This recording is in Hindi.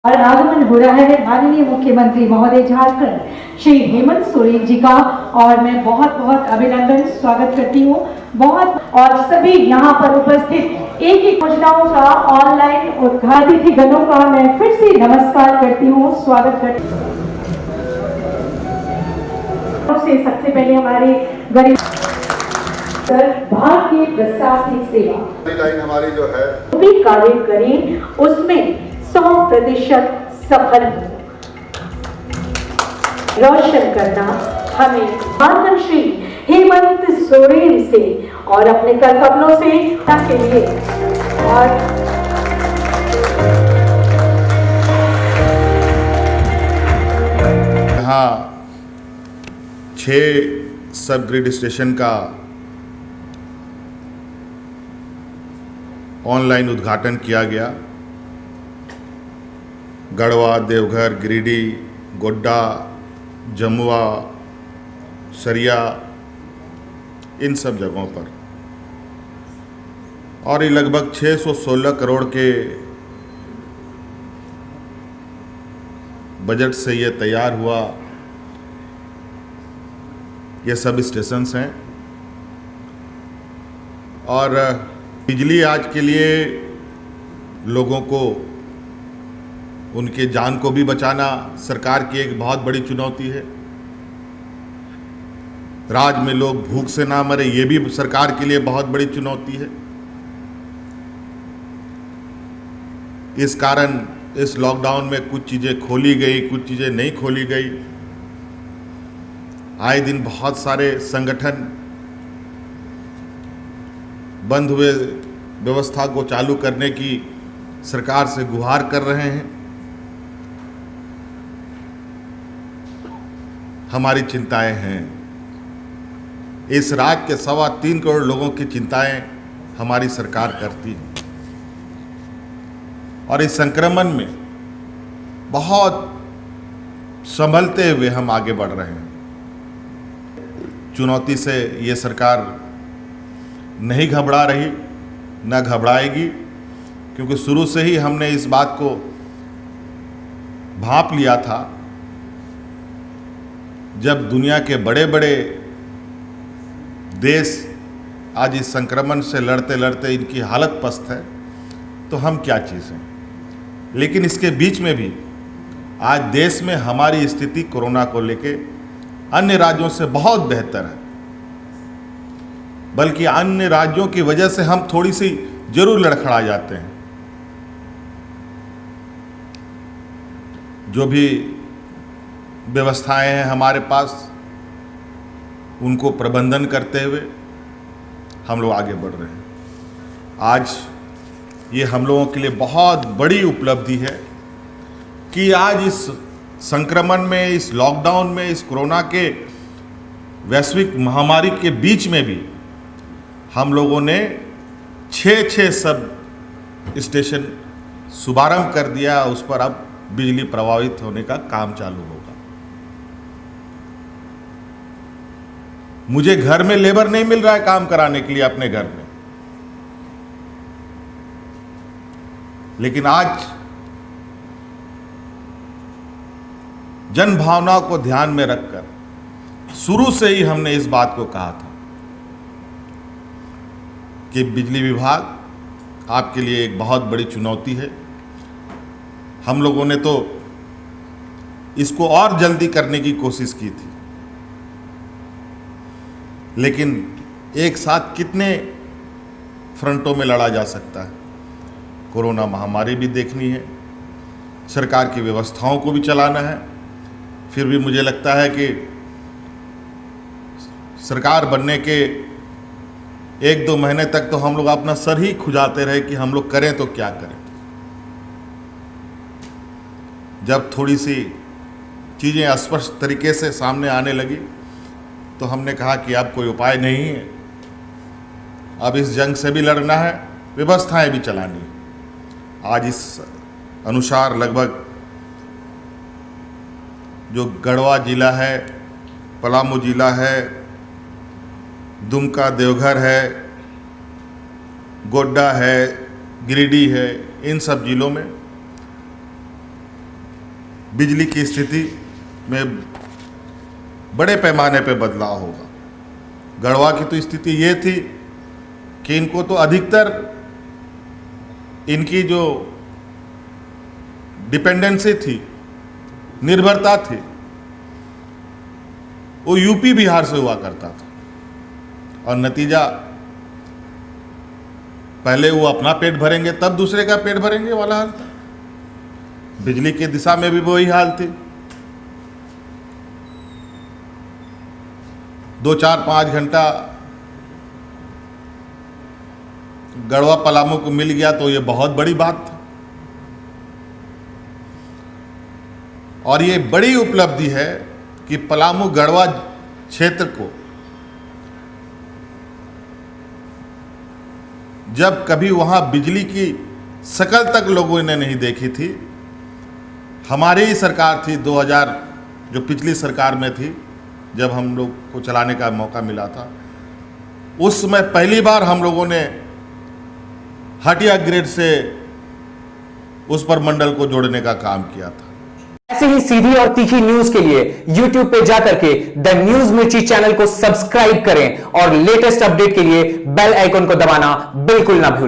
और आगमन हो रहा है माननीय मुख्यमंत्री महोदय झारखंड श्री हेमंत सोरेन जी का, और मैं बहुत बहुत अभिनंदन स्वागत करती हूँ बहुत। और सभी यहाँ पर उपस्थित एक एक योजनाओं का ऑनलाइन उद्घाटन अतिथिगणों का मैं फिर से नमस्कार करती हूँ, स्वागत करती हूँ। सबसे पहले हमारे गरीब भारतीय प्रशासनिक सेवा लाइन हमारी जो है भी कार्य करें उसमें 100% सफल रोशन करना हमें माननीय श्री हेमंत सोरेन से और अपने कर्तव्यों से के लिए। और यहाँ 6 सब ग्रिड स्टेशन का ऑनलाइन उद्घाटन किया गया। गढ़वा, देवघर, गिरिडीह, गोड्डा, जमुआ, सरिया, इन सब जगहों पर, और ये लगभग 616 करोड़ के बजट से ये तैयार हुआ। ये सब स्टेशंस हैं और बिजली आज के लिए लोगों को, उनके जान को भी बचाना सरकार की एक बहुत बड़ी चुनौती है। राज्य में लोग भूख से ना मरे, ये भी सरकार के लिए बहुत बड़ी चुनौती है। इस कारण इस लॉकडाउन में कुछ चीज़ें खोली गई, कुछ चीज़ें नहीं खोली गई। आए दिन बहुत सारे संगठन बंद हुए व्यवस्था को चालू करने की सरकार से गुहार कर रहे हैं। हमारी चिंताएं हैं, इस राज्य के 3.25 करोड़ लोगों की चिंताएं हमारी सरकार करती है, और इस संक्रमण में बहुत संभलते हुए हम आगे बढ़ रहे हैं। चुनौती से ये सरकार नहीं घबरा रही, न घबराएगी, क्योंकि शुरू से ही हमने इस बात को भांप लिया था। जब दुनिया के बड़े बड़े देश आज इस संक्रमण से लड़ते लड़ते इनकी हालत पस्त है, तो हम क्या चीज़ हैं। लेकिन इसके बीच में भी आज देश में हमारी स्थिति कोरोना को लेके अन्य राज्यों से बहुत बेहतर है, बल्कि अन्य राज्यों की वजह से हम थोड़ी सी जरूर लड़खड़ा जाते हैं। जो भी व्यवस्थाएं हैं हमारे पास, उनको प्रबंधन करते हुए हम लोग आगे बढ़ रहे हैं। आज ये हम लोगों के लिए बहुत बड़ी उपलब्धि है कि आज इस संक्रमण में, इस लॉकडाउन में, इस कोरोना के वैश्विक महामारी के बीच में भी हम लोगों ने 6 सब स्टेशन शुभारंभ कर दिया। उस पर अब बिजली प्रभावित होने का काम चालू होगा। मुझे घर में लेबर नहीं मिल रहा है काम कराने के लिए अपने घर में, लेकिन आज जन भावना को ध्यान में रखकर शुरू से ही हमने इस बात को कहा था कि बिजली विभाग आपके लिए एक बहुत बड़ी चुनौती है। हम लोगों ने तो इसको और जल्दी करने की कोशिश की थी, लेकिन एक साथ कितने फ्रंटों में लड़ा जा सकता है। कोरोना महामारी भी देखनी है, सरकार की व्यवस्थाओं को भी चलाना है। फिर भी मुझे लगता है कि सरकार बनने के 1-2 महीने तक तो हम लोग अपना सर ही खुजाते रहे कि हम लोग करें तो क्या करें। जब थोड़ी सी चीज़ें स्पष्ट तरीके से सामने आने लगी तो हमने कहा कि अब कोई उपाय नहीं है, अब इस जंग से भी लड़ना है, व्यवस्थाएं भी चलानी है। आज इस अनुसार लगभग जो गढ़वा जिला है, पलामू जिला है, दुमका, देवघर है, गोड्डा है, गिरिडीह है, इन सब जिलों में बिजली की स्थिति में बड़े पैमाने पे बदलाव होगा। गढ़वा की तो स्थिति ये थी कि इनको तो अधिकतर इनकी जो डिपेंडेंसी थी, निर्भरता थी, वो यूपी बिहार से हुआ करता था। और नतीजा पहले वो अपना पेट भरेंगे तब दूसरे का पेट भरेंगे वाला हाल था। बिजली की दिशा में भी वही हाल थी। 2-4-5 घंटा गढ़वा पलामू को मिल गया तो ये बहुत बड़ी बात थी। और ये बड़ी उपलब्धि है कि पलामू गढ़वा क्षेत्र को जब कभी वहाँ बिजली की शकल तक लोगों ने नहीं देखी थी, हमारी ही सरकार थी 2000 जो पिछली सरकार में थी, जब हम लोग को चलाने का मौका मिला था, उस समय पहली बार हम लोगों ने हटिया ग्रिड से उस पर मंडल को जोड़ने का काम किया था। ऐसे ही सीधी और तीखी न्यूज के लिए YouTube पे जाकर के द न्यूज मिर्ची चैनल को सब्सक्राइब करें और लेटेस्ट अपडेट के लिए बेल आइकन को दबाना बिल्कुल ना भूलें।